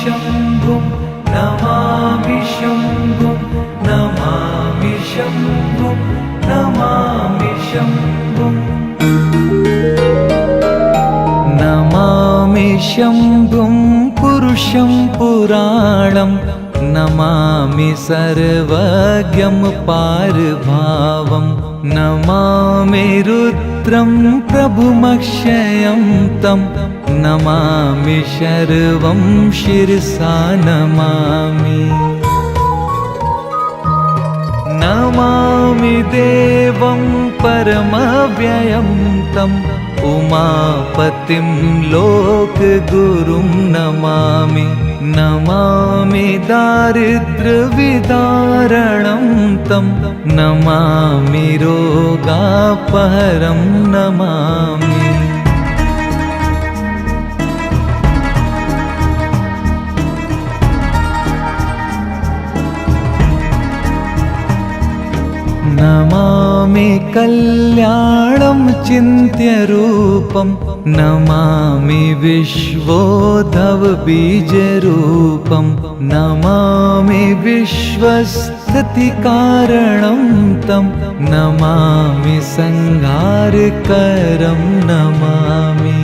शम्भुं नमामि शम्भुं नमामि शम्भुं नमामि शम्भुं नमामि शम्भुं पुरुषं पुराणं नमामि सर्वज्ञं पारभावं नमामि रुद्रं प्रभुमक्षयं तं नमामि शर्वं शिरसा नमामि नमामि देवं परमव्ययं तं उमापतिं लोकगुरुं नमामि नमामि दारिद्र्यविदारणं तं नमामि रोगापहरं नमामि नमामि कल्याणं चिन्त्यरूपं नमामि विश्वोद्भवबीजरूपं नमामि विश्वस्थितिकारणं तं नमामि संहारकरं नमामि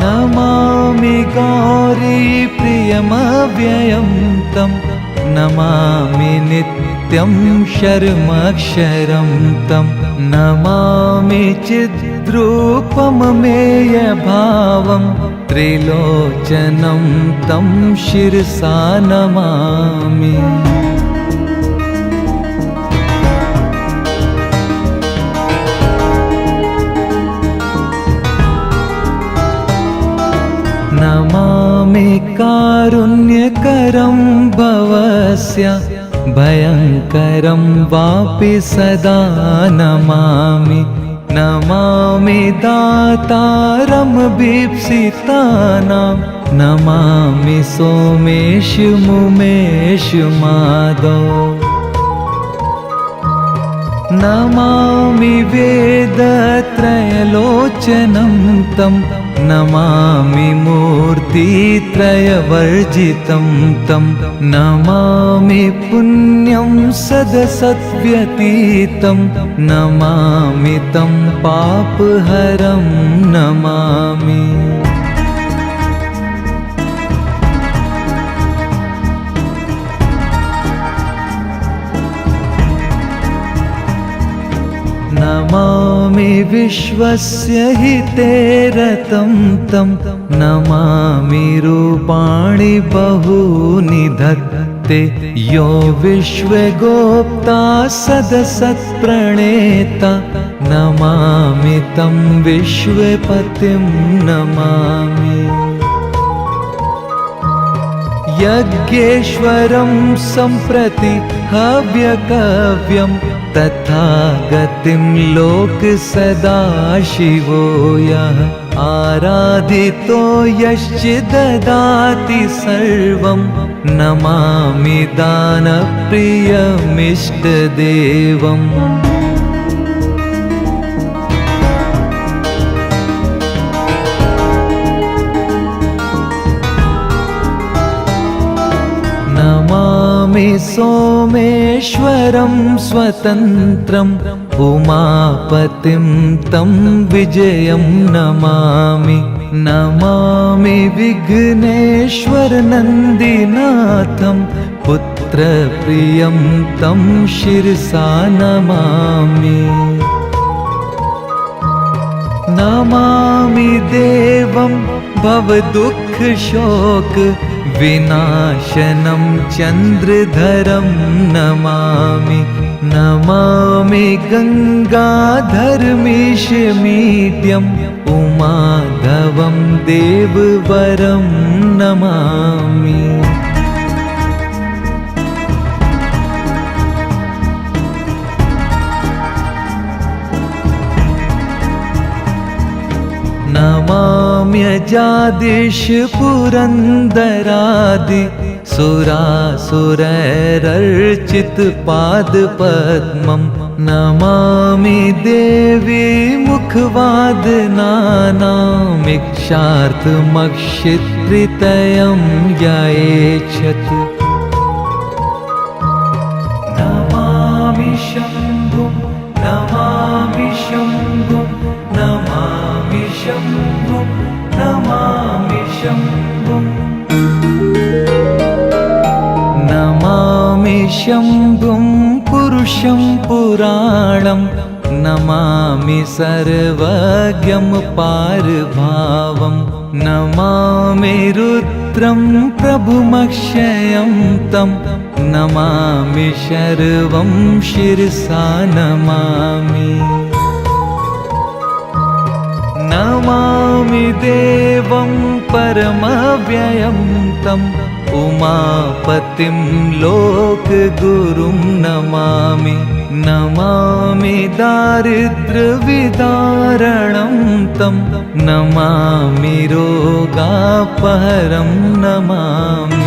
नमामि गौरीप्रियमव्ययं तं नमामि नित्यं शर्मक्षरं तं नमामि चिद्रूपममेयभावं त्रिलोचनं तं शिरसा नमामि नमामि कारुण्यकरं भवस्य भयङ्करं वापि सदा नमामि नमामि दातारं भीप्सितानां नमामि सोमेश मुमेश माधव नमामि वेदत्रयलोचनं तं नमामि मूर्तित्रयवर्जितं तं नमामि पुण्यं सदसद्व्यतीतं नमामि तं पापहरं नमामि नमामि विश्वस्य हिते रतं तं नमामि रूपाणि बहूनि धत्ते यो विश्वगोप्ता सदसत्प्रणेता नमामि तं विश्वपतिं नमामि यज्ञेश्वरं सम्प्रति हव्यकव्यं तथागतिं लोकसदाशिवो यः आराधितो यश्चिददाति सर्वं नमामि दानप्रियमिष्टदेवम् नमामि सोमेश्वरं स्वतन्त्रम् उमापतिं तं विजयं नमामि नमामि विघ्नेश्वरनन्दिनाथं पुत्रप्रियं तं शिरसा नमामि नमामि देवं भवदुःखशोक विनाशनं चन्द्रधरं नमामि नमामि गङ्गाधरमीशमीड्यम् उमाधवं देववरं नमामि नमाम्यजादिश पुरन्दरादि सुरासुरैरर्चितपादपद्मं नमामि देवी मुख दुःखवादनानामिक्षार्थमक्षित्रितयं ययेच्छत् नमामि शम्भुं नमामि शम्भुं नमामि शम्भुं नमामि शम्भुं नमामि शम्भुं पुरुषं पुराणं नमामि सर्वज्ञं पारभावं नमामि रुद्रं प्रभुमक्षयं तं नमामि शर्वं शिरसा नमामि नमामि देवं परमव्ययं तं उमापतिं लोकगुरुं नमामि नमामि दारिद्र्यविदारणं तं नमामि रोगापहरं नमामि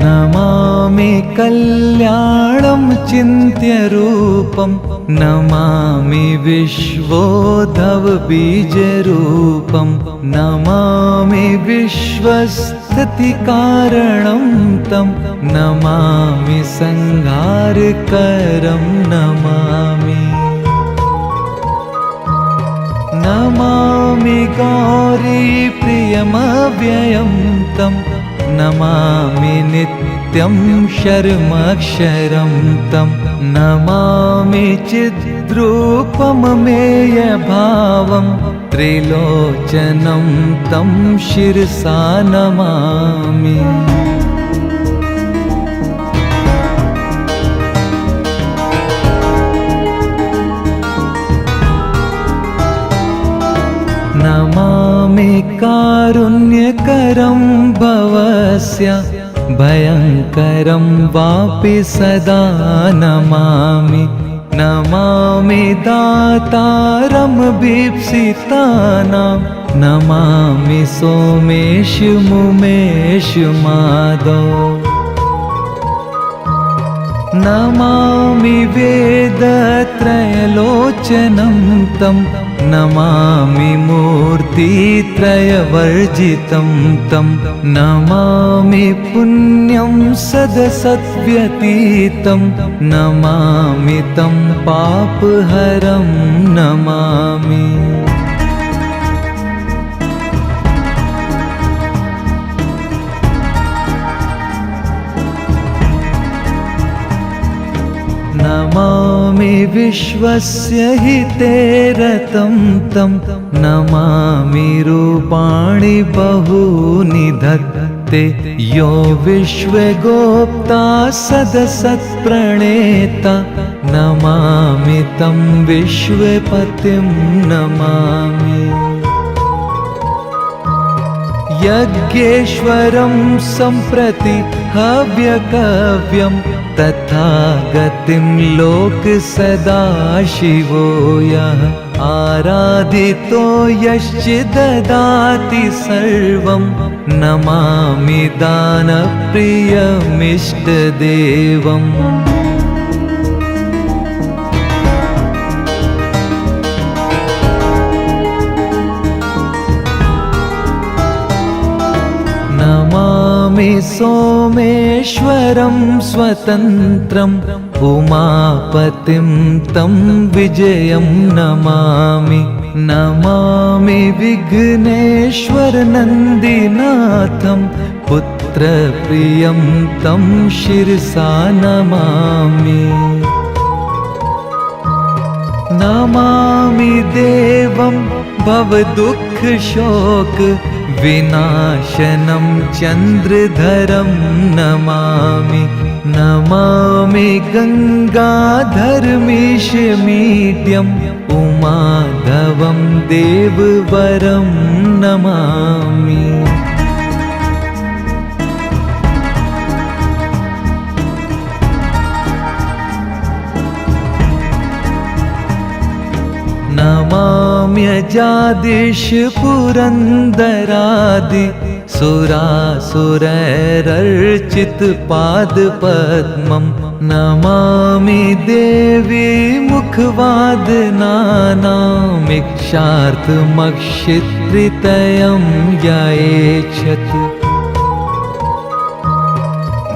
नमामि कल्याणं चिन्त्यरूपं नमामि विश्वोद्भवबीजरूपं नमामि विश्वस्थितिकारणं तं नमामि संहारकरं नमामि नमामि गौरीप्रियमव्ययं तं नमामि नित्यं शर्मक्षरं तं नमामि चिद्रूपममेयभावं त्रिलोचनं तं शिरसा नमामि नमामि कारुण्यकरं भवस्य भयङ्करं वापि सदा नमामि नमामि दातारं भीप्सितानां नमामि सोमेश मुमेश माधव नमामि वेदत्रयलोचनं तं नमामि मूर्तित्रयवर्जितं तं नमामि पुण्यं सदसद्व्यतीतं नमामि तं पापहरं नमामि नमामि विश्वस्य हिते रतं तं नमामि रूपाणि बहूनि धत्ते यो विश्वगोप्ता सदसत्प्रणेता नमामि तं विश्वपतिं नमामि यज्ञेश्वरं सम्प्रति हव्यकव्यं तथागतिं लोकसदाशिवो यः आराधितो यश्चिददाति सर्वं नमामि दानप्रियमिष्टदेवम् नमामि सोमेश्वरं स्वतन्त्रम् उमापतिं तं विजयं नमामि नमामि विघ्नेश्वरनन्दिनाथं पुत्रप्रियं तं शिरसा नमामि नमामि देवं भवदुःखशोक विनाशनं चन्द्रधरं नमामि नमामि गङ्गाधरमीशमीड्यम् उमाधवं देववरं नमामि नमामि जन्यजादिश पुरन्दरादि सुरासुरैरर्चित पादपद्मं नमामि देवी मुखवादनानामिक्षार्थमक्षित्रितयं ययेच्छतु।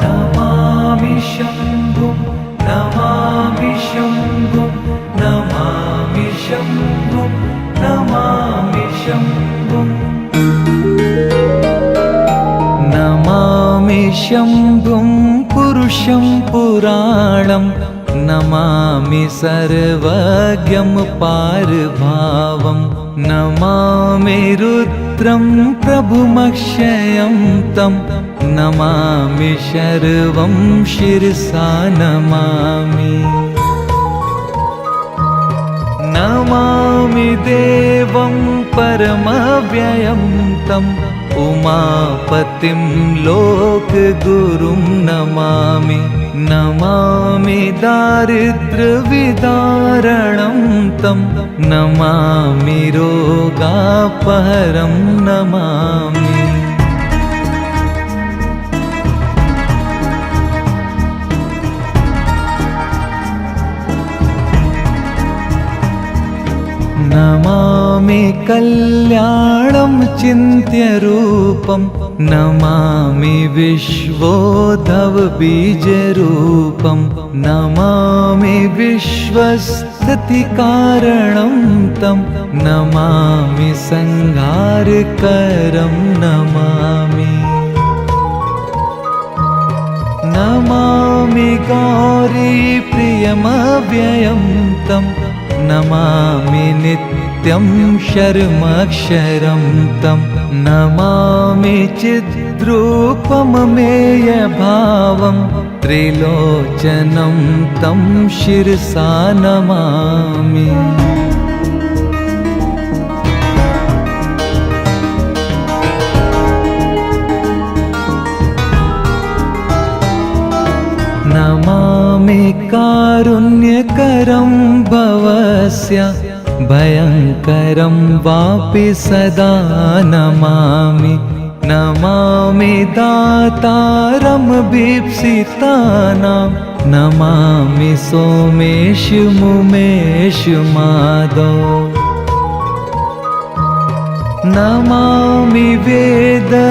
नमामि शम्भुं नमामि शम्भुं नमामि शम्भुं नमामि शम्भुं नमामि शम्भुं पुरुषं पुराणं नमामि सर्वज्ञं पारभावं नमामि रुद्रं प्रभुमक्षयं तं नमामि शर्वं शिरसा नमामि। नमामि देवं परमव्ययं तं उमापतिं लोकगुरुं नमामि। नमामि दारिद्र्यविदारणं तं नमामि रोगापहरं नमामि। नमामि कल्याणं चिन्त्यरूपं नमामि विश्वोद्भवबीजरूपं नमामि विश्वस्थितिकारणं तं नमामि संहारकरं नमामि। नमामि गौरीप्रियमव्ययं तं नमामि नित्यं शर्मक्षरं तं नमामि चिद्रूपममेयभावं त्रिलोचनं तं शिरसा नमामि। नमामि कारुण्यकरं भवस्य भयङ्करं वापि सदा नमामि। नमामि दातारं भीप्सितानां नमामि सोमेश मुमेश माधव। नमामि वेदत्रयलोचनं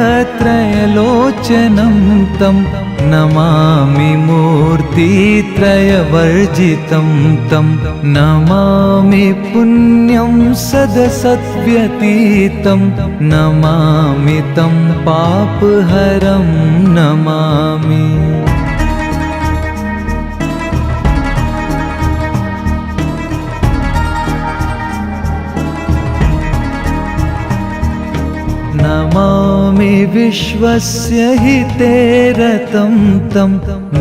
तं नमामि मूर्तित्रयवर्जितं तं नमामि पुण्यं सदसद्व्यतीतं नमामि तं पापहरं नमामि। नमामि विश्वस्य हिते रतं तं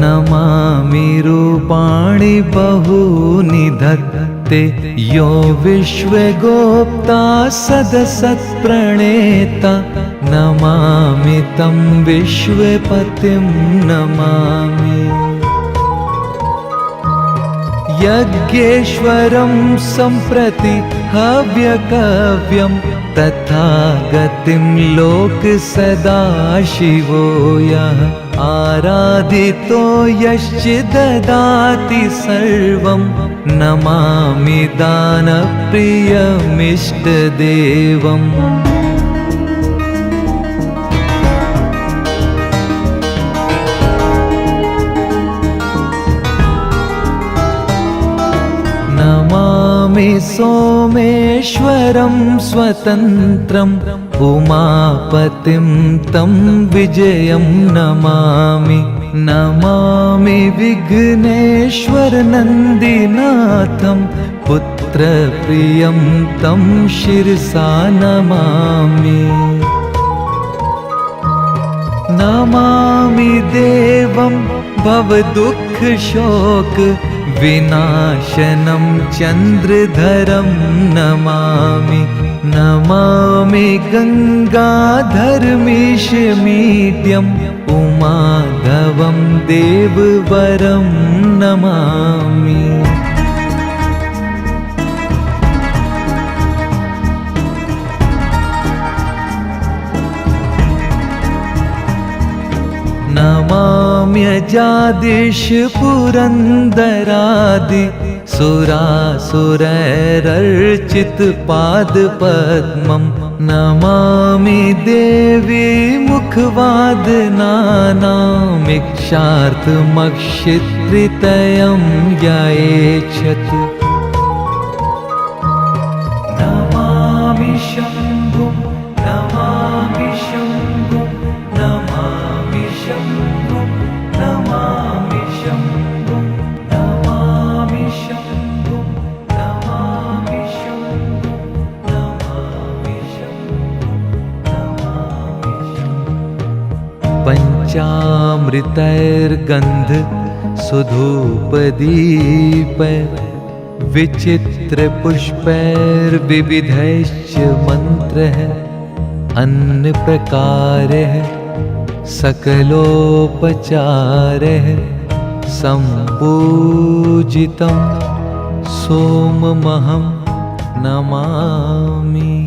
नमामि रूपाणि बहूनि धत्ते यो विश्वगोप्ता सदसत्प्रणेता नमामि तं विश्वपतिं नमामि। यज्ञेश्वरं सम्प्रति हव्यकव्यं तथागतिं लोकसदाशिवो यः आराधितो यश्चिददाति सर्वं नमामि दानप्रियमिष्टदेवम्। नमामि सोमेश्वरं स्वतन्त्रम् उमापतिं तं विजयं नमामि। नमामि विघ्नेश्वरनन्दिनाथं पुत्रप्रियं तं शिरसा नमामि। नमामि देवं भवदुःखशोक विनाशनं चन्द्रधरं नमामि। नमामि गङ्गाधरमीशमीड्यम् उमाधवं देववरं नमामि। नमाम्यजादिश पुरन्दरादि सुरासुरैरर्चित पादपद्मं नमामि देवी मुखवादनानामिक्षार्थमक्षित्रितयं ययेच्छतु नमामि शम्भुं नमामि शम्भुं नमामि शम्भुं नमामि शम्भुं नमामि शम्भुं नमामि शम्भुं नमामि शम्भुं पञ्चामृतैर्गन्ध सुधूपदीप विचित्रपुष्पैर्विविधैश्च मन्त्रः अन्नप्रकारः सकलोपचारः सम्पूजितं सोममहं नमामि।